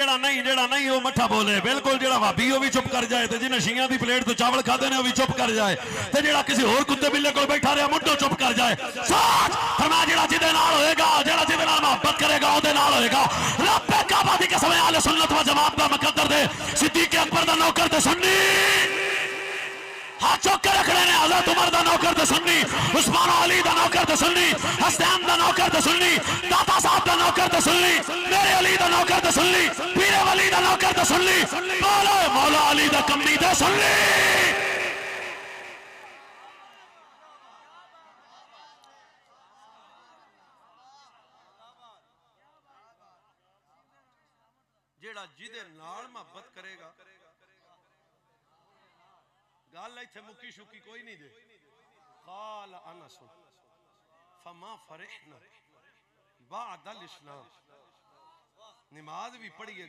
जेड़ा नहीं वो मठा बोले बिल्कुल जेड़ा भाभी वो भी चुप कर जाए तो जिन्हें शियां की प्लेट तो चावल खाते ने वो भी चुप कर जाए तो जेड़ा किसी होर कुत्ते बिल्ले को बैठा रहा मुंडो चुप कर जाए। सच फरमाया जेड़ा जिदे नाल होएगा जेड़ा जिदे नाल मोहब्बत करेगा ओदे नाल होएगा। रब काबा दी कसम अहले सुन्नत व जमात दा मुकद्दर दे सिद्दीक अकबर दा नौकर ते सुन्नी हाथ चौक के रख रहे हैं। हज़रत उमर दा नौकर ते सुन्नी, उस्मान अली दा नौकर ते सुन्नी, हसनैन दा नौकर ते सुन्नी, दाता साहब दा नौकर ते सुन्नी, मेरे अली दा नौकर ते सुन्नी, पीरे वली दा नौकर ते सुन्नी, मौला मौला अली दा कमी ते सुन्नी। जेड़ा जिदे नाल मोहब्बत करेगा गल इत्थे मुक्की शुकी कोई नहीं दे। काल अनस फमा फरिहना बादल इस्लाम नमाज भी पढ़िए